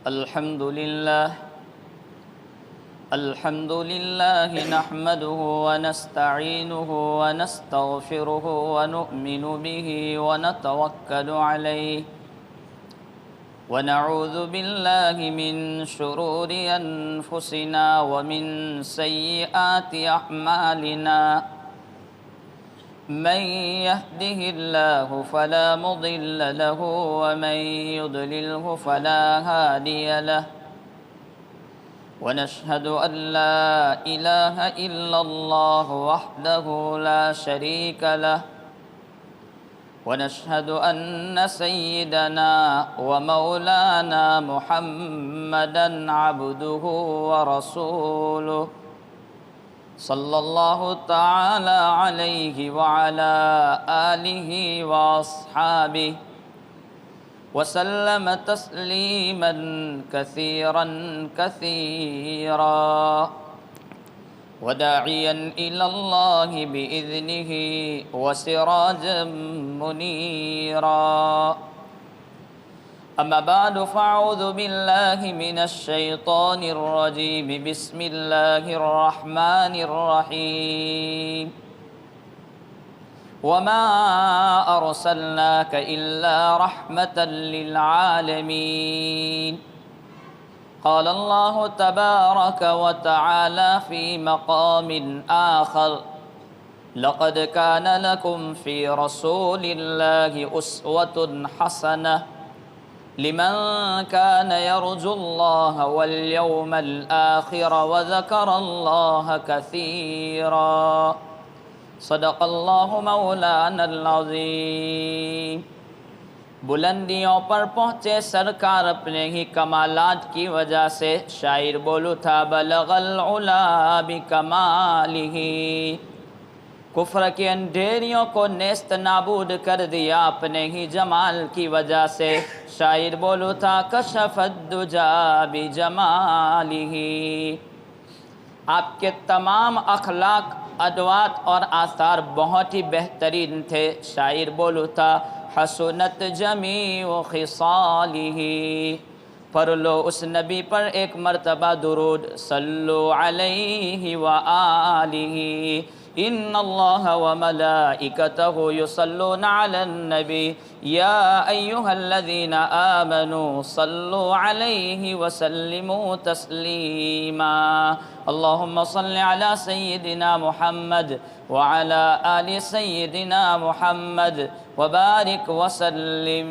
الحمد لله نحمده ونستعينه ونستغفره ونؤمن به ونتوكل عليه ونعوذ بالله من شرور أنفسنا ومن سيئات أعمالنا من يهده الله فلا مضل له ومن يضلله فلا هادي له ونشهد أن لا إله إلا الله وحده لا شريك له ونشهد أن سيدنا ومولانا محمدا عبده ورسوله صلى الله تعالى عليه وعلى آله وأصحابه وسلم تسليما كثيرا كثيرا وداعيا إلى الله بإذنه وسراجا منيرا أما بعد فأعوذ بالله من الشيطان الرجيم بسم الله الرحمن الرحيم وما أرسلناك إلا رحمة للعالمين قال الله تبارك وتعالى في مقام آخر لقد كان لكم في رسول الله أسوة حسنة لمن كان يرجو الله واليوم الآخر وذكر الله كثيرا صدق اللہ مولانا العظیم۔ بلندیوں پر پہنچے سرکار اپنے ہی کمالات کی وجہ سے، شاعر بولو تھا بلغ العلا بکمالہ، کفر کے اندھیریوں کو نیست نابود کر دیا اپنے ہی جمال کی وجہ سے، شاعر بولو تھا کشف الدجا بجمالہ۔ آپ کے تمام اخلاق، ادوات اور آثار بہت ہی بہترین تھے، شاعر بولو تھا حسنت جمیع خصالہ۔ پڑھ لو اس نبی پر ایک مرتبہ درود، صلو علیہ وآلہ، ان اللہ وملائکتہ یصلون علی النبی یا ایہا الذین آمنوا صلوا علیہ وسلموا تسلیما۔ اللہم صل علی سیدنا محمد وعلی آل سیدنا محمد وبارک وسلم۔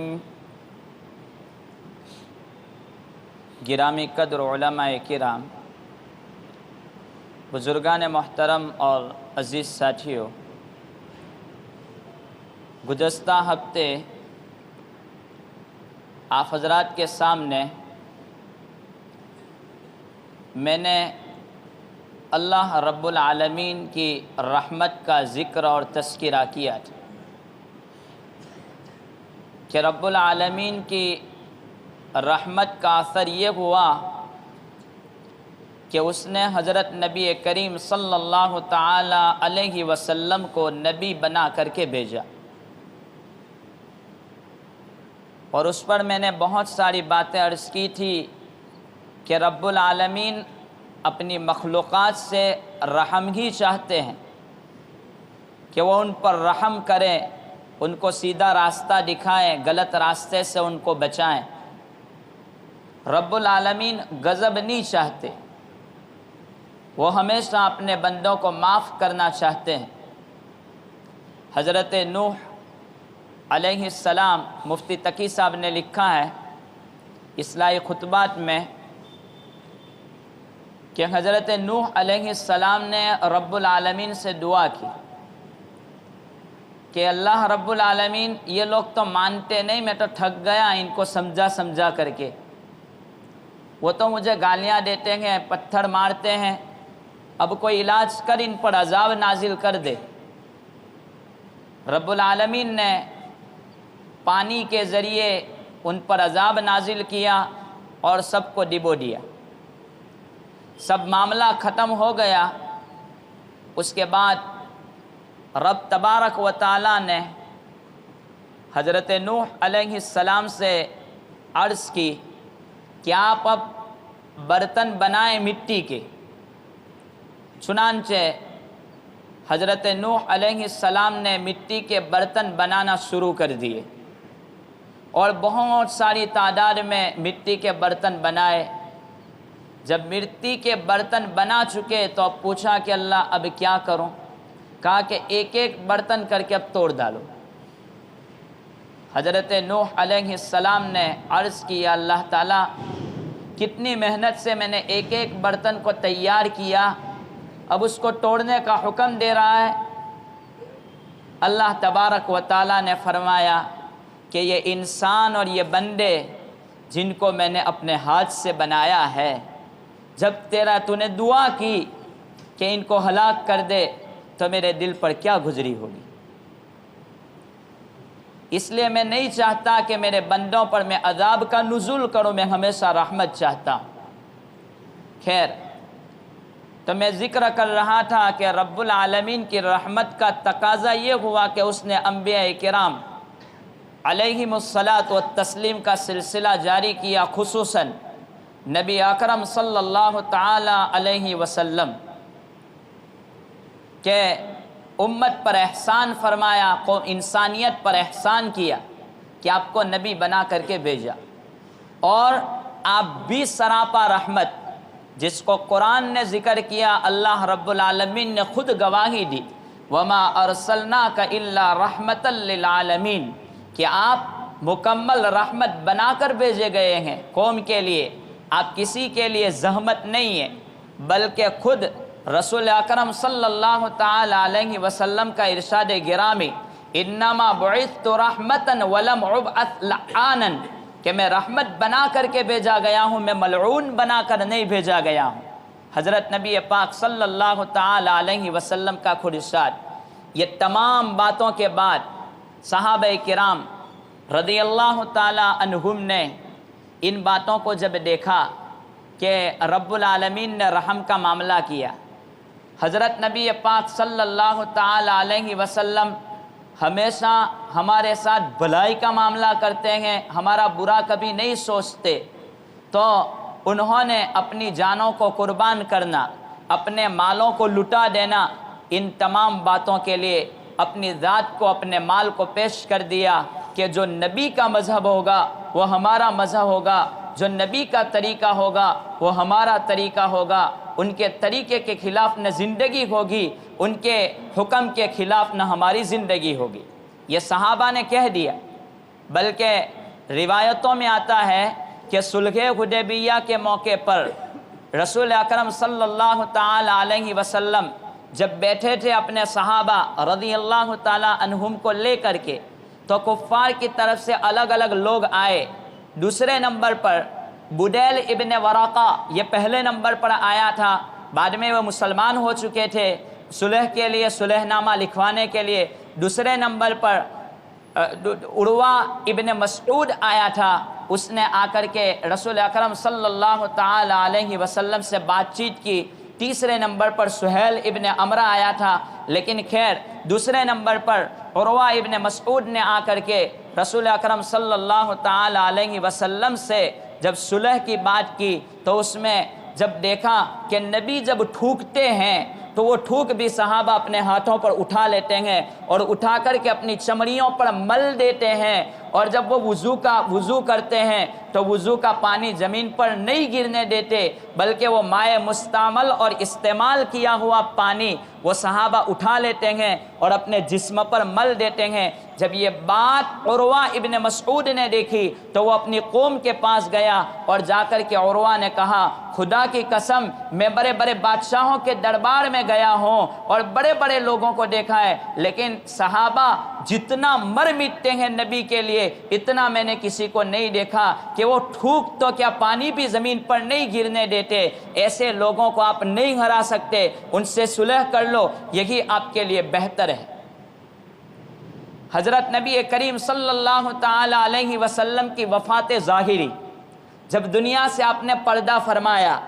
گرامی قدر علماء کرام، بزرگان محترم اور عزیز ساتھیوں، گزشتہ ہفتے آپ حضرات کے سامنے میں نے اللہ رب العالمین کی رحمت کا ذکر اور تذکرہ کیا تھا کہ رب العالمین کی رحمت کا اثر یہ ہوا کہ اس نے حضرت نبی کریم صلی اللہ تعالی علیہ وسلم کو نبی بنا کر کے بھیجا، اور اس پر میں نے بہت ساری باتیں عرض کی تھی کہ رب العالمین اپنی مخلوقات سے رحم ہی چاہتے ہیں کہ وہ ان پر رحم کریں، ان کو سیدھا راستہ دکھائیں، غلط راستے سے ان کو بچائیں۔ رب العالمین غضب نہیں چاہتے، وہ ہمیشہ اپنے بندوں کو معاف کرنا چاہتے ہیں۔ حضرت نوح علیہ السلام، مفتی تقی صاحب نے لکھا ہے اصلاحی خطبات میں کہ حضرت نوح علیہ السلام نے رب العالمین سے دعا کی کہ اللہ رب العالمین، یہ لوگ تو مانتے نہیں، میں تو تھک گیا ان کو سمجھا کر کے، وہ تو مجھے گالیاں دیتے ہیں، پتھر مارتے ہیں، اب کوئی علاج کر ان پر عذاب نازل کر دے۔ رب العالمین نے پانی کے ذریعے ان پر عذاب نازل کیا اور سب کو ڈبو دیا، سب معاملہ ختم ہو گیا۔ اس کے بعد رب تبارک و تعالیٰ نے حضرت نوح علیہ السلام سے عرض کی کہ آپ اب برتن بنائیں مٹی کے۔ چنانچہ حضرت نوح علیہ السلام نے مٹی کے برتن بنانا شروع کر دیے اور بہت ساری تعداد میں مٹی کے برتن بنائے۔ جب مٹی کے برتن بنا چکے تو اب پوچھا کہ اللہ اب کیا کروں؟ کہا کہ ایک ایک برتن کر کے اب توڑ ڈالو۔ حضرت نوح علیہ السلام نے عرض کیا اللہ تعالیٰ کتنی محنت سے میں نے ایک ایک برتن کو تیار کیا، اب اس کو توڑنے کا حکم دے رہا ہے۔ اللہ تبارک و تعالیٰ نے فرمایا کہ یہ انسان اور یہ بندے جن کو میں نے اپنے ہاتھ سے بنایا ہے، جب تو نے دعا کی کہ ان کو ہلاک کر دے تو میرے دل پر کیا گزری ہوگی۔ اس لیے میں نہیں چاہتا کہ میرے بندوں پر میں عذاب کا نزول کروں، میں ہمیشہ رحمت چاہتا ہوں۔ خیر، تو میں ذکر کر رہا تھا کہ رب العالمین کی رحمت کا تقاضا یہ ہوا کہ اس نے انبیاء کرام علیہم الصلاۃ والتسلیم کا سلسلہ جاری کیا، خصوصاً نبی اکرم صلی اللہ تعالی علیہ وسلم کہ امت پر احسان فرمایا، انسانیت پر احسان کیا کہ آپ کو نبی بنا کر کے بھیجا، اور آپ بھی سراپا رحمت، جس کو قرآن نے ذکر کیا، اللہ رب العالمین نے خود گواہی دی وَمَا أَرْسَلْنَاكَ إِلَّا رَحْمَةً لِّلْعَالَمِينَ کہ آپ مکمل رحمت بنا کر بھیجے گئے ہیں قوم کے لیے۔ آپ کسی کے لیے زحمت نہیں ہے، بلکہ خود رسول اکرم صلی اللہ تعالی علیہ وسلم کا ارشاد گرامی انما بعثت رحمتا ولم ابعث لعانا کہ میں رحمت بنا کر کے بھیجا گیا ہوں، میں ملعون بنا کر نہیں بھیجا گیا ہوں۔ حضرت نبی پاک صلی اللہ تعالی علیہ وسلم کا خود ارشاد۔ یہ تمام باتوں کے بعد صحابہ کرام رضی اللہ تعالی عنہم نے ان باتوں کو جب دیکھا کہ رب العالمین نے رحم کا معاملہ کیا، حضرت نبی پاک صلی اللہ تعالی علیہ وسلم ہمیشہ ہمارے ساتھ بھلائی کا معاملہ کرتے ہیں، ہمارا برا کبھی نہیں سوچتے، تو انہوں نے اپنی جانوں کو قربان کرنا، اپنے مالوں کو لٹا دینا، ان تمام باتوں کے لیے اپنی ذات کو، اپنے مال کو پیش کر دیا کہ جو نبی کا مذہب ہوگا وہ ہمارا مذہب ہوگا، جو نبی کا طریقہ ہوگا وہ ہمارا طریقہ ہوگا، ان کے طریقے کے خلاف نہ زندگی ہوگی، ان کے حکم کے خلاف نہ ہماری زندگی ہوگی۔ یہ صحابہ نے کہہ دیا، بلکہ روایتوں میں آتا ہے کہ صلح حدیبیہ کے موقع پر رسول اکرم صلی اللہ تعالی علیہ وسلم جب بیٹھے تھے اپنے صحابہ رضی اللہ تعالی عنہم کو لے کر کے، تو کفار کی طرف سے الگ الگ لوگ آئے۔ دوسرے نمبر پر بدیل ابن ورقہ یہ پہلے نمبر پر آیا تھا، بعد میں وہ مسلمان ہو چکے تھے، صلح کے لیے صلح نامہ لکھوانے کے لیے۔ دوسرے نمبر پر عروہ ابن مسعود آیا تھا، اس نے آ کر کے رسول اکرم صلی اللہ تعالی علیہ وسلم سے بات چیت کی۔ تیسرے نمبر پر سہیل ابن عمرہ آیا تھا، لیکن خیر دوسرے نمبر پر عروہ ابن مسعود نے آ کر کے رسول اکرم صلی اللہ تعالی علیہ وسلم سے جب صلح کی بات کی، تو اس میں جب دیکھا کہ نبی جب ٹھوکتے ہیں تو وہ ٹھوک بھی صحابہ اپنے ہاتھوں پر اٹھا لیتے ہیں اور اٹھا کر کے اپنی چمڑیوں پر مل دیتے ہیں، اور جب وہ وضو کرتے ہیں تو وضو کا پانی زمین پر نہیں گرنے دیتے، بلکہ وہ مائع مستعمل اور استعمال کیا ہوا پانی وہ صحابہ اٹھا لیتے ہیں اور اپنے جسم پر مل دیتے ہیں۔ جب یہ بات عروہ ابن مسعود نے دیکھی تو وہ اپنی قوم کے پاس گیا اور جا کر کے عروہ نے کہا خدا کی قسم میں بڑے بڑے بادشاہوں کے دربار میں گیا ہوں اور بڑے بڑے لوگوں کو دیکھا ہے، لیکن صحابہ جتنا مر مٹتے ہیں نبی کے لیے اتنا میں نے کسی کو نہیں دیکھا کہ وہ ٹھوک تو کیا پانی بھی زمین پر نہیں گرنے دیتے۔ ایسے لوگوں کو آپ نہیں ہرا سکتے، ان سے صلح کر لو، یہی آپ کے لیے بہتر ہے۔ حضرت نبی کریم صلی اللہ تعالی علیہ وسلم کی وفات ظاہری، جب دنیا سے آپ نے پردہ فرمایا،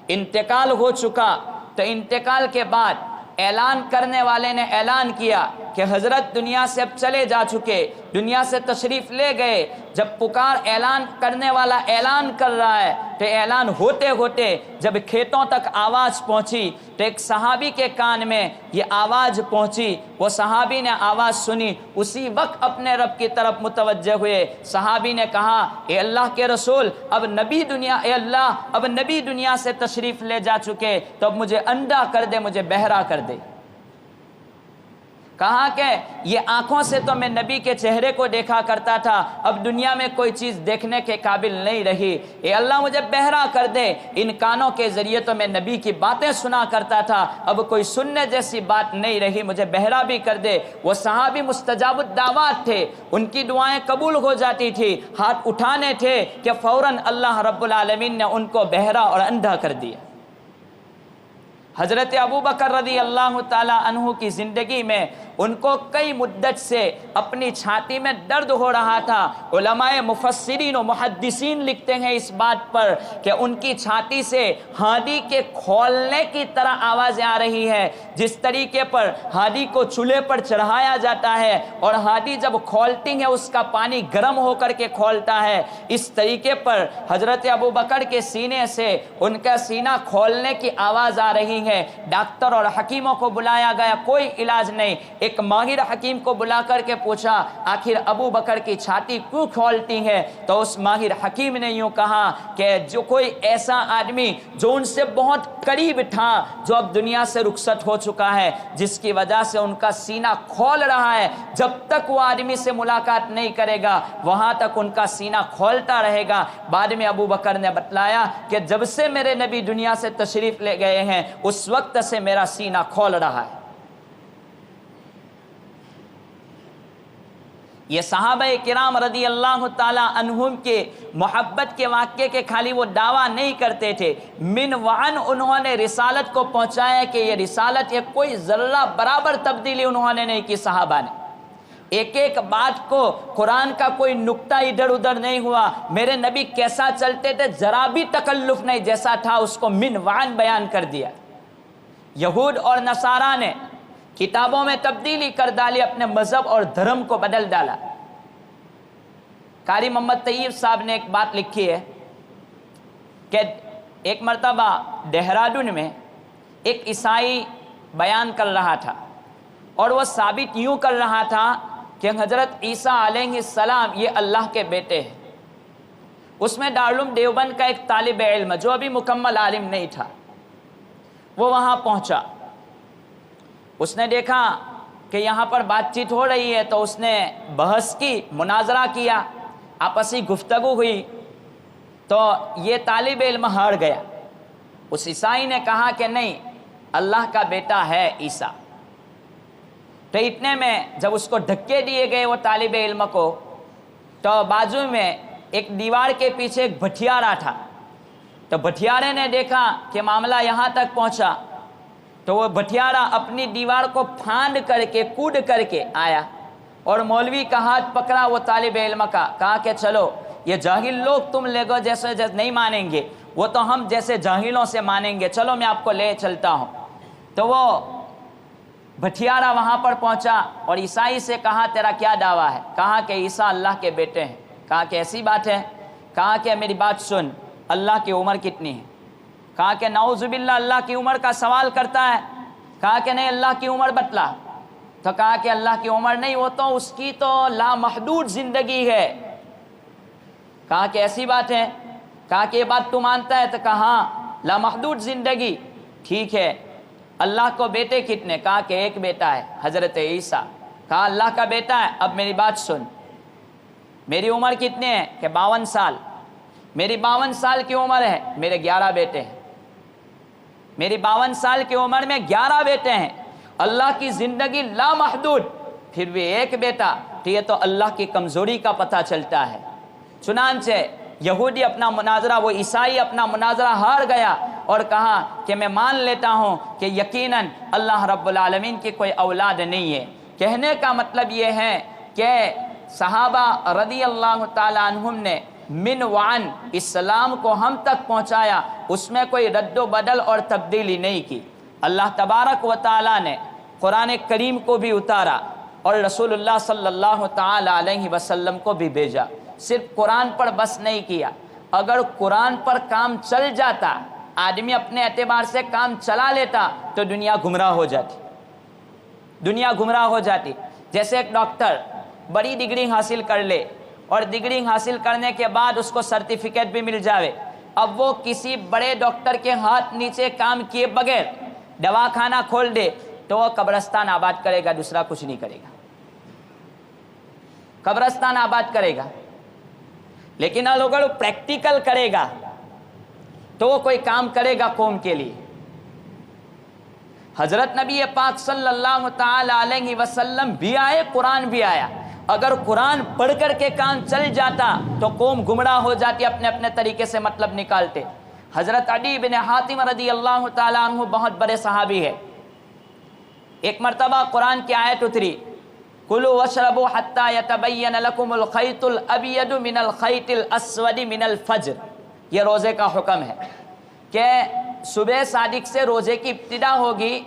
انتقال ہو چکا، تو انتقال کے بعد اعلان کرنے والے نے اعلان کیا کہ حضرت دنیا سے اب چلے جا چکے، دنیا سے تشریف لے گئے۔ جب پکار اعلان کرنے والا اعلان کر رہا ہے تو اعلان ہوتے ہوتے جب کھیتوں تک آواز پہنچی تو ایک صحابی کے کان میں یہ آواز پہنچی، وہ صحابی نے آواز سنی، اسی وقت اپنے رب کی طرف متوجہ ہوئے۔ صحابی نے کہا اے اللہ کے رسول، اب نبی دنیا سے تشریف لے جا چکے، تو اب مجھے اندھا کر دے، مجھے بہرا کر دے۔ کہا کہ یہ آنکھوں سے تو میں نبی کے چہرے کو دیکھا کرتا تھا، اب دنیا میں کوئی چیز دیکھنے کے قابل نہیں رہی، اے اللہ مجھے بہرا کر دے۔ ان کانوں کے ذریعے تو میں نبی کی باتیں سنا کرتا تھا، اب کوئی سننے جیسی بات نہیں رہی، مجھے بہرا بھی کر دے۔ وہ صحابی مستجاب الدعوات تھے، ان کی دعائیں قبول ہو جاتی تھی، ہاتھ اٹھانے تھے کہ فوراً اللہ رب العالمین نے ان کو بہرا اور اندھا کر دیا۔ حضرت ابو بکر رضی اللہ تعالی عنہ کی زندگی میں ان کو کئی مدت سے اپنی چھاتی میں درد ہو رہا تھا۔ علماء مفسرین و محدثین لکھتے ہیں اس بات پر کہ ان کی چھاتی سے ہانڈی کے کھولنے کی طرح آوازیں آ رہی ہے، جس طریقے پر ہانڈی کو چولہے پر چڑھایا جاتا ہے اور ہانڈی جب کھولتی ہے اس کا پانی گرم ہو کر کے کھولتا ہے، اس طریقے پر حضرت ابو بکر کے سینے سے ان کا سینہ کھولنے کی آواز آ رہی ہے۔ ڈاکٹر اور حکیموں کو بلایا گیا، کوئی علاج نہیں۔ ایک ماہر حکیم کو بلا کر کے پوچھا آخر ابو بکر کی چھاتی کیوں کھولتی ہے؟ تو اس ماہر حکیم نے یوں کہا کہ جو کوئی ایسا آدمی جو ان سے بہت قریب تھا، جو اب دنیا سے رخصت ہو چکا ہے، جس کی وجہ سے ان کا سینہ کھول رہا ہے، جب تک وہ آدمی سے ملاقات نہیں کرے گا وہاں تک ان کا سینہ کھولتا رہے گا۔ بعد میں ابو بکر نے بتلایا کہ جب سے میرے نبی دنیا سے تشریف لے گئے ہیں اس وقت سے میرا سینہ کھول رہا ہے۔ یہ صحابہ کرام رضی اللہ تعالی عنہم کے محبت کے واقعے کے خالی وہ دعویٰ نہیں کرتے تھے، من وعن انہوں نے رسالت کو پہنچایا کہ یہ رسالت یہ کوئی ذرہ برابر تبدیلی انہوں نے نہیں کی۔ صحابہ نے ایک ایک بات کو، قرآن کا کوئی نقطہ ادھر ادھر نہیں ہوا، میرے نبی کیسا چلتے تھے ذرا بھی تکلف نہیں، جیسا تھا اس کو من وعن بیان کر دیا۔ یہود اور نصارہ نے کتابوں میں تبدیلی کر ڈالی، اپنے مذہب اور دھرم کو بدل ڈالا۔ قاری محمد طیب صاحب نے ایک بات لکھی ہے کہ ایک مرتبہ دہرادون میں ایک عیسائی بیان کر رہا تھا اور وہ ثابت یوں کر رہا تھا کہ حضرت عیسیٰ علیہ السلام یہ اللہ کے بیٹے ہیں۔ اس میں دارالعلوم دیوبند کا ایک طالب علم جو ابھی مکمل عالم نہیں تھا، وہ وہاں پہنچا، اس نے دیکھا کہ یہاں پر بات چیت ہو رہی ہے تو اس نے بحث کی، مناظرہ کیا، آپسی گفتگو ہوئی، تو یہ طالب علم ہار گیا۔ اس عیسائی نے کہا کہ نہیں، اللہ کا بیٹا ہے عیسیٰ۔ تو اتنے میں جب اس کو دھکے دیے گئے وہ طالب علم کو، تو بازو میں ایک دیوار کے پیچھے ایک بھٹیارا تھا، تو بھٹیارے نے دیکھا کہ معاملہ یہاں تک پہنچا تو وہ بھٹیارا اپنی دیوار کو پھاند کر کے کود کر کے آیا اور مولوی کا ہاتھ پکڑا وہ طالب علم کا، کہا کہ چلو یہ جاہل لوگ تم لوگوں جیسے نہیں مانیں گے، وہ تو ہم جیسے جاہلوں سے مانیں گے، چلو میں آپ کو لے چلتا ہوں۔ تو وہ بھٹیارا وہاں پر پہنچا اور عیسائی سے کہا تیرا کیا دعویٰ ہے؟ کہا کہ عیسیٰ اللہ کے بیٹے ہیں۔ کہا کہ ایسی بات ہے؟ کہا کہ میری بات سن، اللہ کی عمر کتنی ہے؟ کہا کہ نعوذ باللہ اللہ کی عمر کا سوال کرتا ہے۔ کہا کہ نہیں، اللہ کی عمر بتلا۔ تو کہا کہ اللہ کی عمر نہیں، وہ تو اس کی تو لامحدود زندگی ہے۔ کہا کہ ایسی بات ہے؟ کہا کہ یہ بات تو مانتا ہے؟ تو کہا ہاں، لامحدود زندگی۔ ٹھیک ہے، اللہ کو بیٹے کتنے؟ کہا کہ ایک بیٹا ہے، حضرت عیسیٰ۔ کہا اللہ کا بیٹا ہے، اب میری بات سن، میری عمر کتنے ہے؟ کہ 52 سال۔ میری 52 سال کی عمر ہے، میرے 11 بیٹے ہیں، میری 52 سال کی عمر میں 11 بیٹے ہیں، اللہ کی زندگی لامحدود، پھر بھی ایک بیٹا، تو یہ تو اللہ کی کمزوری کا پتہ چلتا ہے۔ چنانچہ یہودی اپنا مناظرہ، وہ عیسائی اپنا مناظرہ ہار گیا اور کہا کہ میں مان لیتا ہوں کہ یقیناً اللہ رب العالمین کی کوئی اولاد نہیں ہے۔ کہنے کا مطلب یہ ہے کہ صحابہ رضی اللہ تعالی عنہم نے من وعن اسلام کو ہم تک پہنچایا، اس میں کوئی رد و بدل اور تبدیلی نہیں کی۔ اللہ تبارک و تعالی نے قرآن کریم کو بھی اتارا، اور رسول اللہ صلی اللہ تعالی علیہ وسلم کو بھی بھیجا. صرف قرآن پر بس نہیں کیا. اگر قرآن پر کام چل جاتا, آدمی اپنے اعتبار سے کام چلا لیتا, تو دنیا گمراہ ہو جاتی. دنیا گمراہ ہو جاتی. جیسے ایک ڈاکٹر بڑی ڈگری حاصل کر لے اور ڈگری حاصل کرنے کے بعد اس کو سرٹیفکیٹ بھی مل جاوے, اب وہ کسی بڑے ڈاکٹر کے ہاتھ نیچے کام کیے بغیر دواخانہ کھول دے تو وہ قبرستان آباد کرے گا, دوسرا کچھ نہیں کرے گا. قبرستان آباد کرے گا. لیکن اگر وہ پریکٹیکل کرے گا تو وہ کوئی کام کرے گا قوم کے لیے. حضرت نبی پاک صلی اللہ تعالی علیہ وسلم بھی آئے, قرآن بھی آیا. اگر قرآن پڑھ کر کے کام چل جاتا تو قوم گمراہ ہو جاتی, اپنے اپنے طریقے سے مطلب نکالتے. حضرت عدی بن حاتم رضی اللہ تعالیٰ عنہ بہت بڑے صحابی ہے. ایک مرتبہ قرآن کی آیت اتری, کلوا واشربوا حتی یتبین لکم الخیط الابید من الخیط الاسود من الفجر. یہ روزے کا حکم ہے کہ صبح صادق سے روزے کی ابتدا ہوگی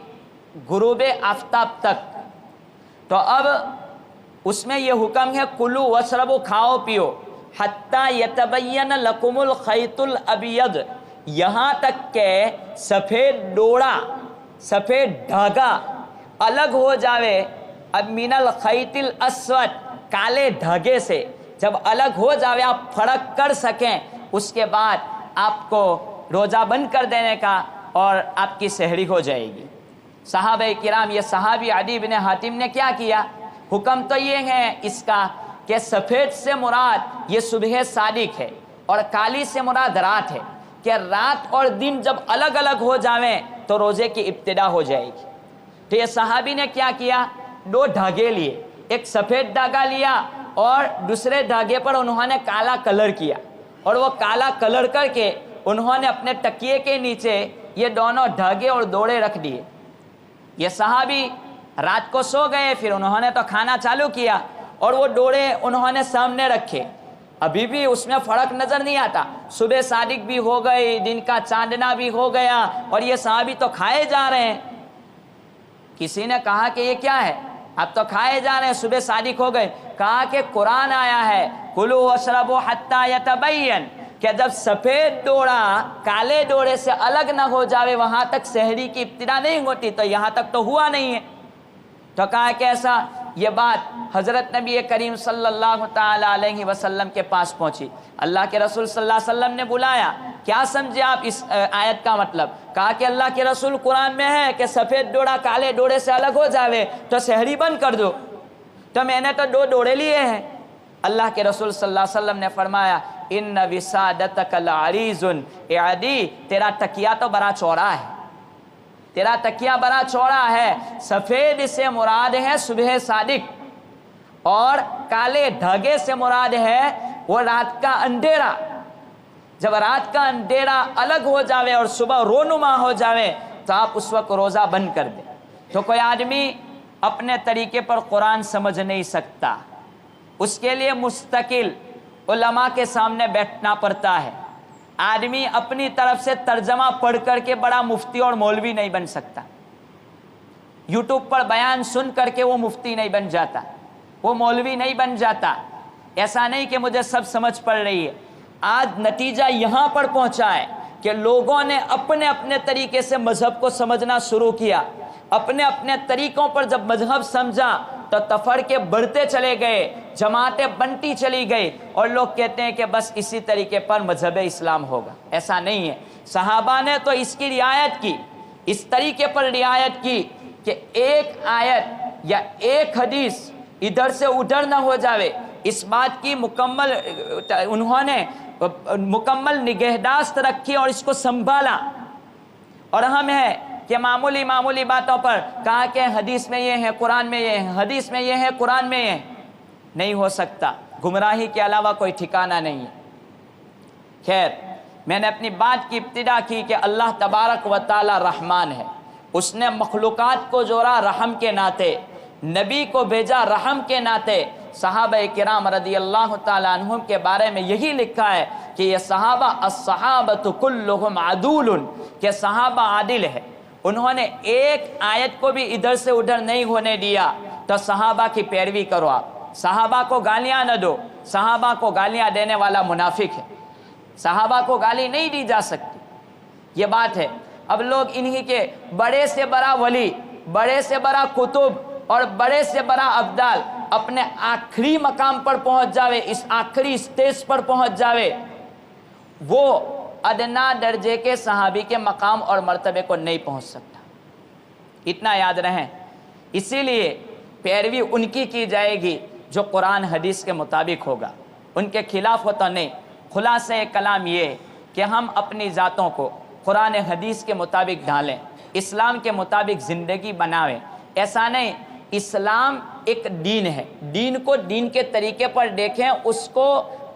غروب آفتاب تک. تو اب اس میں یہ حکم ہے کلوا واشربوا, کھاؤ پیو, حتی یتبین لکم الخیط الابید, یہاں تک کہ سفید ڈوڑا, سفید دھاگا الگ ہو جاوے. اب من الخیط الاسود, کالے دھاگے سے جب الگ ہو جاوے, آپ فرق کر سکیں, اس کے بعد آپ کو روزہ بند کر دینے کا اور آپ کی سحری ہو جائے گی. صحابہ کرام, یہ صحابی عدی بن حاتم نے کیا کیا؟ حکم تو یہ ہے اس کا کہ سفید سے مراد یہ صبح صادق ہے اور کالی سے مراد رات ہے, کہ رات اور دن جب الگ الگ ہو جاویں تو روزے کی ابتدا ہو جائے گی. تو یہ صحابی نے کیا کیا؟ دو دھاگے لیے, ایک سفید دھاگا لیا اور دوسرے دھاگے پر انہوں نے کالا کلر کیا, اور وہ کالا کلر کر کے انہوں نے اپنے تکیے کے نیچے یہ دونوں دھاگے اور دوڑے رکھ دیے. یہ صحابی رات کو سو گئے, پھر انہوں نے تو کھانا چالو کیا اور وہ ڈوڑے انہوں نے سامنے رکھے. ابھی بھی اس میں فرق نظر نہیں آتا, صبح صادق بھی ہو گئی, دن کا چاندنا بھی ہو گیا, اور یہ صحابی تو کھائے جا رہے ہیں. کسی نے کہا کہ یہ کیا ہے؟ اب تو کھائے جا رہے ہیں, صبح صادق ہو گئے. کہا کہ قرآن آیا ہے کلوا واشربوا حتی یتبین, کہ جب سفید ڈوڑا کالے ڈوڑے سے الگ نہ ہو جاوے وہاں تک سحری کی ابتدا نہیں ہوتی, تو یہاں تک تو ہوا نہیں ہے. تو کہا کہ ایسا, یہ بات حضرت نبی کریم صلی اللہ تعالی علیہ وسلم کے پاس پہنچی. اللہ کے رسول صلی اللہ علیہ وسلم نے بلایا, کیا سمجھے آپ اس آیت کا مطلب؟ کہا کہ اللہ کے رسول, قرآن میں ہے کہ سفید ڈوڑا کالے ڈوڑے سے الگ ہو جاوے تو سحری بند کر دو. تو میں نے تو دو ڈوڑے لیے ہیں. اللہ کے رسول صلی اللہ علیہ وسلم نے فرمایا, ان وسادتک لعریض, اے عدی تیرا تکیہ تو بڑا چوڑا ہے, تیرا تکیہ بڑا چوڑا ہے. سفید سے مراد ہے صبح صادق, اور کالے دھاگے سے مراد ہے وہ رات کا اندھیرا. جب رات کا اندھیرا الگ ہو جاوے اور صبح رونما ہو جاوے تو آپ اس وقت روزہ بند کر دیں. تو کوئی آدمی اپنے طریقے پر قرآن سمجھ نہیں سکتا, اس کے لیے مستقل علماء کے سامنے بیٹھنا پڑتا ہے. آدمی اپنی طرف سے ترجمہ پڑھ کر کے بڑا مفتی اور مولوی نہیں بن سکتا. یوٹیوب پر بیان سن کر کے وہ مفتی نہیں بن جاتا, وہ مولوی نہیں بن جاتا. ایسا نہیں کہ مجھے سب سمجھ پڑ رہی ہے. آج نتیجہ یہاں پر پہنچا ہے کہ لوگوں نے اپنے اپنے طریقے سے مذہب کو سمجھنا شروع کیا. اپنے اپنے طریقوں پر جب مذہب سمجھا تو تفرقے بڑھتے چلے گئے, جماعتیں بنتی چلی گئی, اور لوگ کہتے ہیں کہ بس اسی طریقے پر مذہب اسلام ہوگا. ایسا نہیں ہے. صحابہ نے تو اس کی رعایت کی, اس طریقے پر رعایت کی کہ ایک آیت یا ایک حدیث ادھر سے ادھر نہ ہو جاوے. اس بات کی انہوں نے مکمل نگہداشت رکھی اور اس کو سنبھالا. اور ہم ہے کہ معمولی باتوں پر کہا کہ حدیث میں یہ ہے, قرآن میں یہ ہے, حدیث میں یہ ہے, قرآن میں یہ ہے. نہیں ہو سکتا. گمراہی کے علاوہ کوئی ٹھکانہ نہیں ہے. خیر, میں نے اپنی بات کی ابتدا کی کہ اللہ تبارک و تعالی رحمان ہے. اس نے مخلوقات کو جوڑا رحم کے ناطے, نبی کو بھیجا رحم کے ناطے. صحابہ کرام رضی اللہ تعالیٰ عنہم کے بارے میں یہی لکھا ہے کہ یہ صحابہ الصحابۃ کلہم عدول, کہ صحابہ عادل ہے. انہوں نے ایک آیت کو بھی ادھر سے ادھر نہیں ہونے دیا. تو تو صحابہ کی پیروی کرو آپ، صحابہ کو گالیاں نہ دو، صحابہ کو گالیاں دینے والا منافق ہے، صحابہ کو گالی نہیں دی جا سکتی، یہ بات ہے۔ اب لوگ انہی کے بڑے سے بڑا ولی، بڑے سے بڑا قطب اور بڑے سے بڑا ابدال اپنے آخری مقام پر پہنچ جاوے، اس آخری سٹیج پر پہنچ جاوے، وہ ادنا درجے کے صحابی کے مقام اور مرتبے کو نہیں پہنچ سکتا، اتنا یاد رہیں۔ اسی لیے پیروی ان کی جائے گی جو قرآن حدیث کے مطابق ہوگا، ان کے خلاف ہوتا نہیں۔ خلاصہ کلام یہ کہ ہم اپنی ذاتوں کو قرآن حدیث کے مطابق ڈھالیں، اسلام کے مطابق زندگی بنائیں۔ ایسا نہیں، اسلام ایک دین ہے، دین کو دین کے طریقے پر دیکھیں، اس کو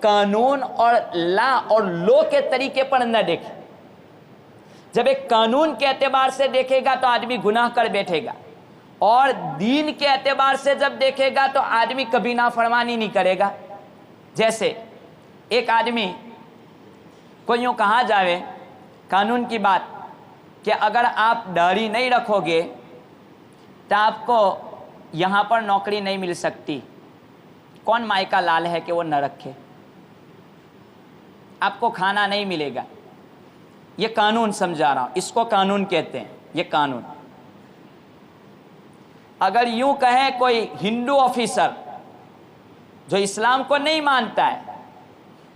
قانون اور لا اور لو کے طریقے پر نہ دیکھیں۔ جب ایک قانون کے اعتبار سے دیکھے گا تو آدمی گناہ کر بیٹھے گا، اور دین کے اعتبار سے جب دیکھے گا تو آدمی کبھی نافرمانی نہیں کرے گا۔ جیسے ایک آدمی کو یوں کہا جاوے قانون کی بات کہ اگر آپ داڑھی نہیں رکھو گے تو آپ کو یہاں پر نوکری نہیں مل سکتی، کون مائی کا لال ہے کہ وہ نہ رکھے؟ آپ کو کھانا نہیں ملے گا۔ یہ قانون سمجھا رہا ہوں، اس کو قانون کہتے ہیں، یہ قانون۔ اگر یوں کہیں کوئی ہندو آفیسر جو اسلام کو نہیں مانتا ہے،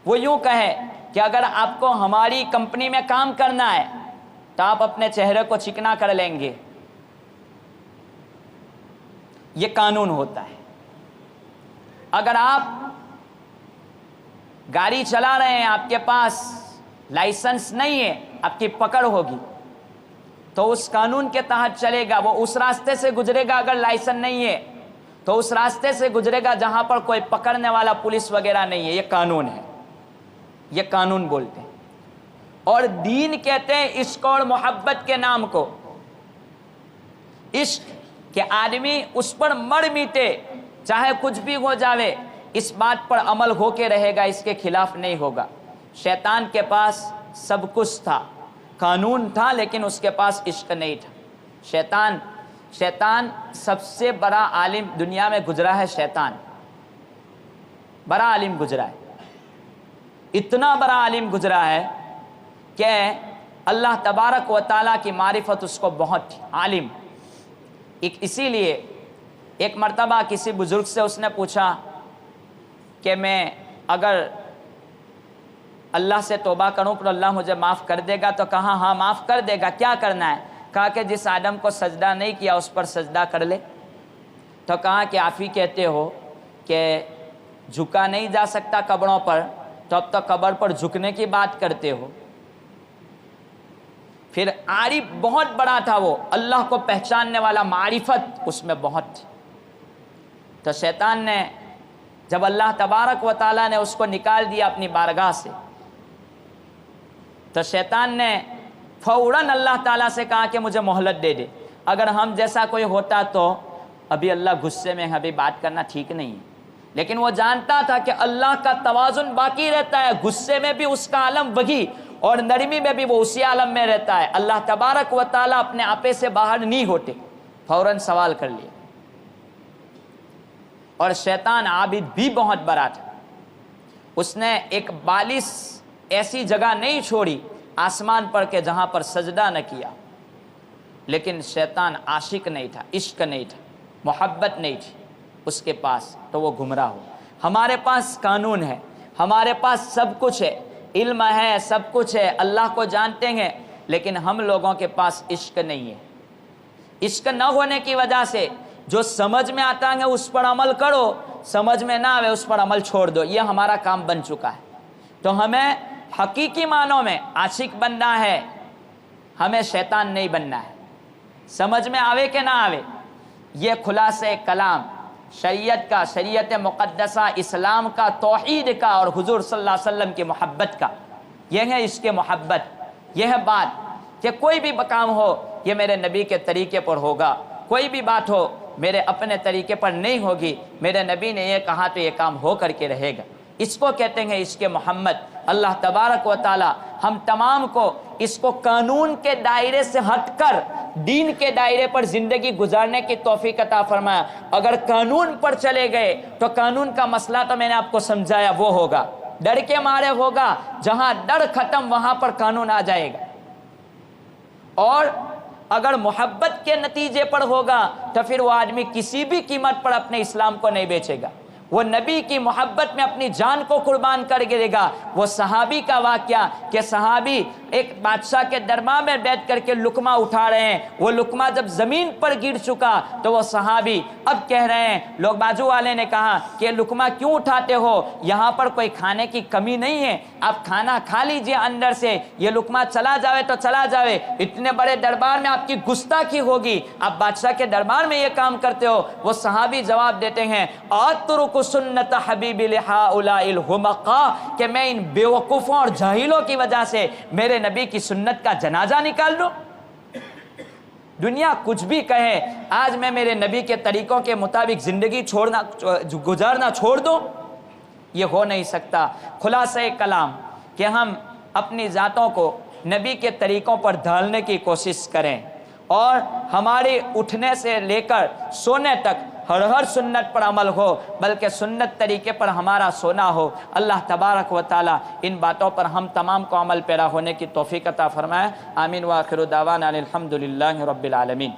وہ یوں کہے کہ اگر آپ کو ہماری کمپنی میں کام کرنا ہے تو آپ اپنے چہرے کو چکنا کر لیں گے، یہ قانون ہوتا ہے۔ اگر آپ گاڑی چلا رہے ہیں، آپ کے پاس لائسنس نہیں ہے، آپ کی پکڑ ہوگی تو اس قانون کے تحت چلے گا، وہ اس راستے سے گزرے گا۔ اگر لائسنس نہیں ہے تو اس راستے سے گزرے گا جہاں پر کوئی پکڑنے والا پولیس وغیرہ نہیں ہے، یہ قانون ہے، یہ قانون بولتے ہیں۔ اور دین کہتے ہیں عشق اور محبت کے نام کو، عشق کہ آدمی اس پر مر میٹے، چاہے کچھ بھی ہو جاوے، اس بات پر عمل ہو کے رہے گا، اس کے خلاف نہیں ہوگا۔ شیطان کے پاس سب کچھ تھا، قانون تھا، لیکن اس کے پاس عشق نہیں تھا۔ شیطان سب سے بڑا عالم دنیا میں گزرا ہے، شیطان بڑا عالم گزرا ہے، اتنا بڑا عالم گزرا ہے کہ اللہ تبارک و تعالیٰ کی معرفت اس کو بہت تھی، عالم۔ اسی لیے ایک مرتبہ کسی بزرگ سے اس نے پوچھا کہ میں اگر اللہ سے توبہ کروں تو اللہ مجھے معاف کر دے گا؟ تو کہا ہاں معاف کر دے گا، کیا کرنا ہے؟ کہا کہ جس آدم کو سجدہ نہیں کیا اس پر سجدہ کر لے۔ تو کہا کہ آپ ہی کہتے ہو کہ جھکا نہیں جا سکتا قبروں پر، تو اب تو قبر پر جھکنے کی بات کرتے ہو۔ پھر عارف بہت بڑا تھا، وہ اللہ کو پہچاننے والا، معرفت اس میں بہت تھی۔ تو شیطان نے جب اللہ تبارک و تعالیٰ نے اس کو نکال دیا اپنی بارگاہ سے، تو شیطان نے فوراً اللہ تعالیٰ سے کہا کہ مجھے مہلت دے دے، اگر ہم جیسا کوئی ہوتا تو ابھی اللہ غصے میں ہے، ابھی بات کرنا ٹھیک نہیں ہے۔ لیکن وہ جانتا تھا کہ اللہ کا توازن باقی رہتا ہے، غصے میں بھی اس کا عالم وہی اور نرمی میں بھی وہ اسی عالم میں رہتا ہے۔ اللہ تبارک و تعالیٰ اپنے آپے سے باہر نہیں ہوتے، فوراً سوال کر لیا۔ اور شیطان عابد بھی بہت بڑا تھا، اس نے ایک بالش ایسی جگہ نہیں چھوڑی آسمان پر کہ جہاں پر سجدہ نہ کیا۔ لیکن شیطان عاشق نہیں تھا، عشق نہیں تھا، محبت نہیں تھی اس کے پاس، تو وہ گمراہ ہو۔ ہمارے پاس قانون ہے، ہمارے پاس سب کچھ ہے، علم ہے، سب کچھ ہے، اللہ کو جانتے ہیں، لیکن ہم لوگوں کے پاس عشق نہیں ہے۔ عشق نہ ہونے کی وجہ سے جو سمجھ میں آتا ہے اس پر عمل کرو، سمجھ میں نہ آئے اس پر عمل چھوڑ دو، یہ ہمارا کام بن چکا ہے۔ تو ہمیں حقیقی معنوں میں عاشق بننا ہے، ہمیں شیطان نہیں بننا ہے، سمجھ میں آوے کہ نہ آوے۔ یہ خلاصہ کلام شریعت کا، شریعت مقدسہ اسلام کا، توحید کا اور حضور صلی اللہ علیہ وسلم کی محبت کا، یہ ہے عشق محبت۔ یہ ہے بات کہ کوئی بھی کام ہو یہ میرے نبی کے طریقے پر ہوگا، کوئی بھی بات ہو میرے اپنے طریقے پر نہیں ہوگی، میرے نبی نے یہ کہا تو یہ کام ہو کر کے رہے گا۔ اس کو کہتے ہیں عشق محمد۔ اللہ تبارک و تعالی ہم تمام کو اس کو قانون کے دائرے سے ہٹ کر دین کے دائرے پر زندگی گزارنے کی توفیق عطا فرمایا۔ اگر قانون پر چلے گئے تو قانون کا مسئلہ تو میں نے آپ کو سمجھایا، وہ ہوگا ڈر کے مارے ہوگا، جہاں ڈر ختم وہاں پر قانون آ جائے گا۔ اور اگر محبت کے نتیجے پر ہوگا تو پھر وہ آدمی کسی بھی قیمت پر اپنے اسلام کو نہیں بیچے گا، وہ نبی کی محبت میں اپنی جان کو قربان کر گرے گا۔ وہ صحابی کا واقعہ کہ صحابی ایک بادشاہ کے دربار میں بیٹھ کر کے لقمہ اٹھا رہے ہیں، وہ لقمہ جب زمین پر گر چکا تو وہ صحابی اب کہہ رہے ہیں، لوگ بازو والے نے کہا کہ یہ لقمہ کیوں اٹھاتے ہو، یہاں پر کوئی کھانے کی کمی نہیں ہے، آپ کھانا کھا لیجئے اندر سے، یہ لقمہ چلا جاوے تو چلا جاوے، اتنے بڑے دربار میں آپ کی گستاخی ہوگی، آپ بادشاہ کے دربار میں یہ کام کرتے ہو۔ وہ صحابی جواب دیتے ہیں، اترک سنت حبیب لہؤلاء الحمقاء، کہ میں ان بیوقوفوں اور جاہلوں کی وجہ سے میرے نبی کی سنت کا جنازہ نکال دوں؟ دنیا کچھ بھی کہے، آج میں میرے نبی کے طریقوں کے مطابق زندگی گزارنا چھوڑ دوں؟ یہ ہو نہیں سکتا۔ خلاصہ کلام کہ ہم اپنی ذاتوں کو نبی کے طریقوں پر ڈھالنے کی کوشش کریں، اور ہمارے اٹھنے سے لے کر سونے تک ہر سنت پر عمل ہو، بلکہ سنت طریقے پر ہمارا سونا ہو۔ اللہ تبارک و تعالی ان باتوں پر ہم تمام کو عمل پیرا ہونے کی توفیق عطا فرمائے۔ آمین۔ وآخر دعوانا الحمدللہ رب العالمین۔